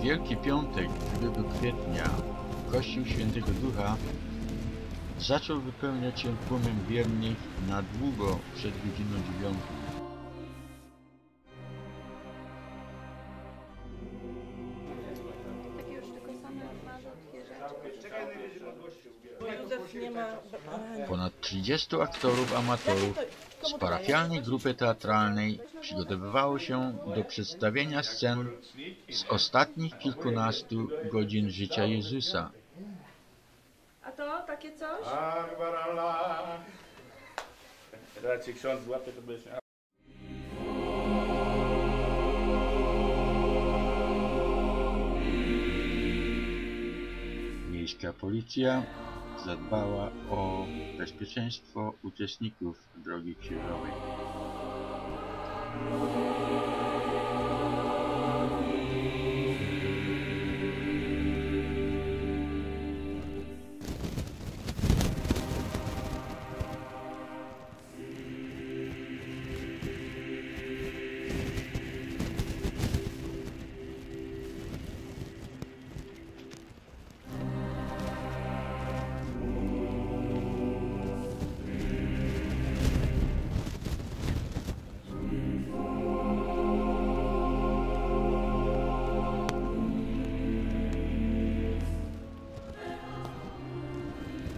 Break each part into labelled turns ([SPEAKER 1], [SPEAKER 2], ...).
[SPEAKER 1] Wielki Piątek 2 kwietnia Kościół Świętego Ducha zaczął wypełniać się tłumem wiernych na długo przed godziną 9. Ponad 30 aktorów amatorów z parafialnej grupy teatralnej przygotowywało się do przedstawienia scen z ostatnich kilkunastu godzin życia Jezusa.
[SPEAKER 2] A to takie coś?
[SPEAKER 3] Zaraz cię ksiądz złapie, to będziesz...
[SPEAKER 1] Miejska policja zadbała o bezpieczeństwo uczestników Drogi Krzyzowej.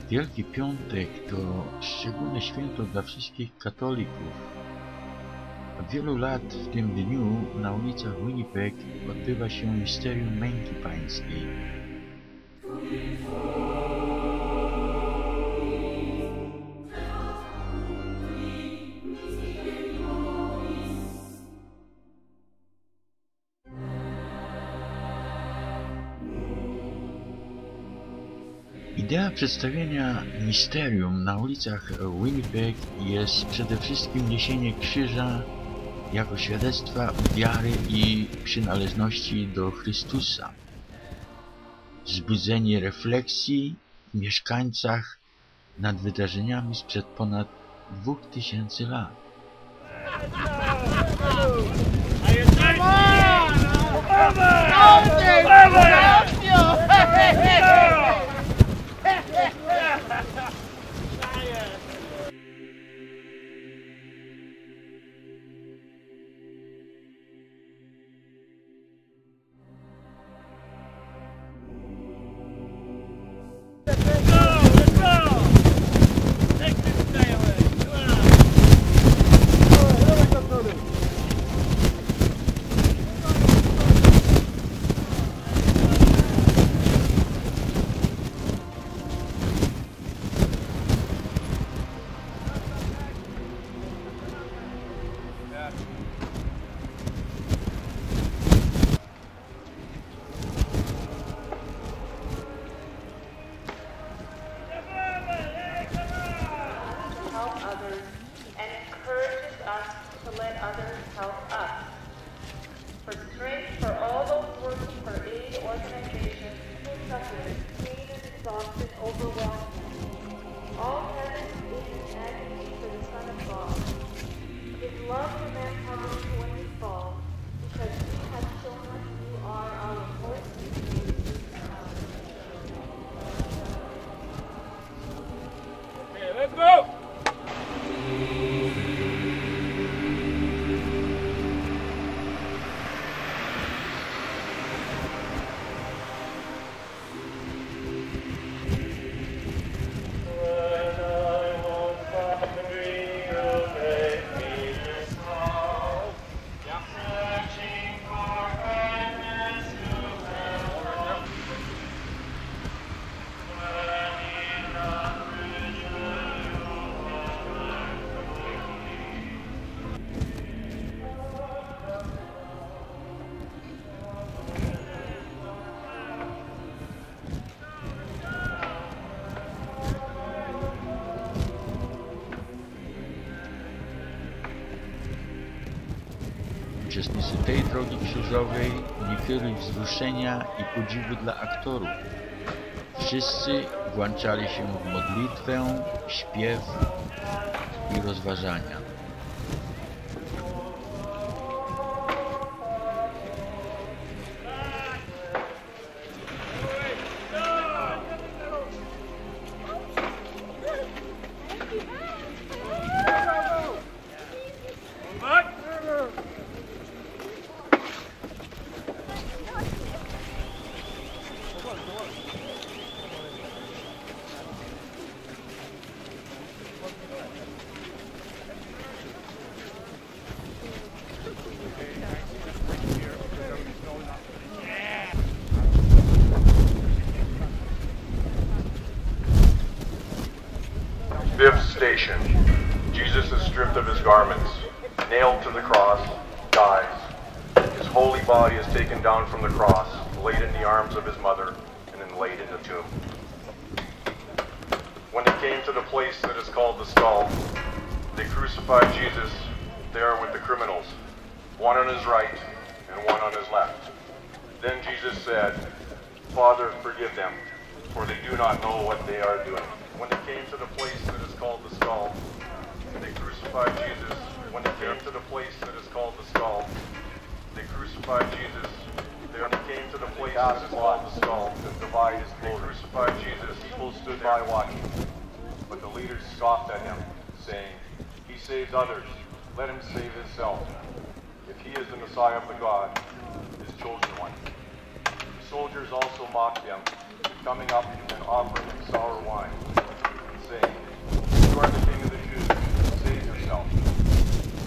[SPEAKER 1] Wielki Piątek to szczególne święto dla wszystkich katolików. Od wielu lat w tym dniu na ulicach Winnipeg odbywa się misterium męki pańskiej. Idea przedstawienia misterium na ulicach Winnipeg jest przede wszystkim niesienie krzyża jako świadectwa wiary i przynależności do Chrystusa. Wzbudzenie refleksji w mieszkańcach nad wydarzeniami sprzed ponad 2000 lat. Uczestnicy tej Drogi Krzyżowej nie kryli wzruszenia i podziwu dla aktorów. Wszyscy włączali się w modlitwę, śpiew i rozważania.
[SPEAKER 4] stripped of his garments, nailed to the cross, dies. His holy body is taken down from the cross, laid in the arms of his mother, and then laid in the tomb. When they came to the place that is called the skull, they crucified Jesus there with the criminals, one on his right and one on his left. Then Jesus said, "Father, forgive them, for they do not know what they are doing." When they came to the place that is called the skull, they crucified Jesus. When they came to the place that is called the skull, they crucified Jesus. When they came to the place that is called the skull, to divide his clothing, they crucified Jesus. People stood by watching, but the leaders scoffed at him, saying, "He saves others, let him save himself. If he is the Messiah of the God, his chosen one." The soldiers also mocked him, coming up and offering him sour wine, saying, "You are the king of the Jews, save yourself."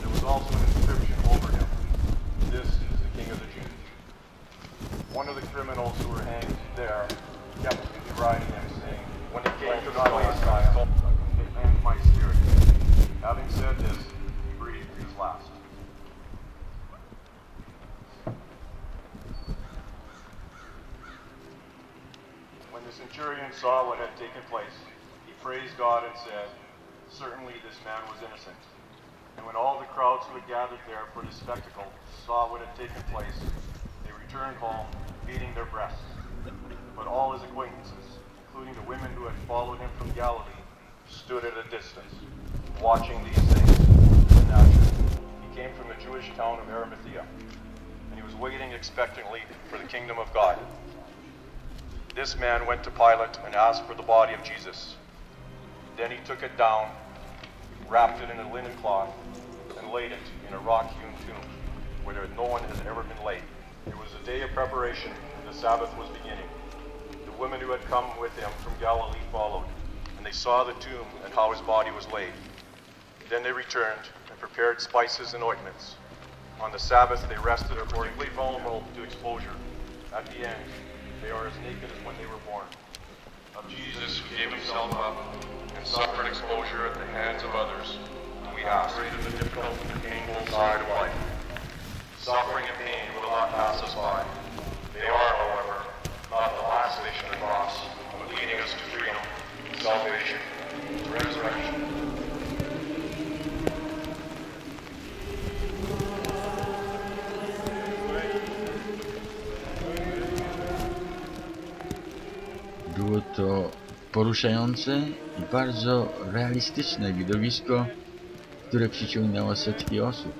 [SPEAKER 4] There was also an inscription over him, "This is the king of the Jews." One of the criminals who were hanged there kept deriding him, saying, "When he came to the place, and my spirit." Having said this, he breathed his last. When the centurion saw what had taken place, he praised God and said, "Certainly this man was innocent." And when all the crowds who had gathered there for this spectacle saw what had taken place, they returned home, beating their breasts. But all his acquaintances, including the women who had followed him from Galilee, stood at a distance, watching these things. And naturally, he came from the Jewish town of Arimathea, and he was waiting expectantly for the kingdom of God. This man went to Pilate and asked for the body of Jesus. Then he took it down, wrapped it in a linen cloth, and laid it in a rock-hewn tomb, where no one has ever been laid. It was a day of preparation, and the Sabbath was beginning. The women who had come with him from Galilee followed, and they saw the tomb and how his body was laid. Then they returned and prepared spices and ointments. On the Sabbath they rested accordingly vulnerable to exposure. At the end, they are as naked as when they were born. Of Jesus who gave himself up and suffered exposure at the hands of others, we ask the difficult and painful side of life. Suffering and pain will not pass us by. They are, however, not the last station of the cross, but leading us to freedom, salvation, resurrection.
[SPEAKER 1] Było to poruszające i bardzo realistyczne widowisko, które przyciągnęło setki osób.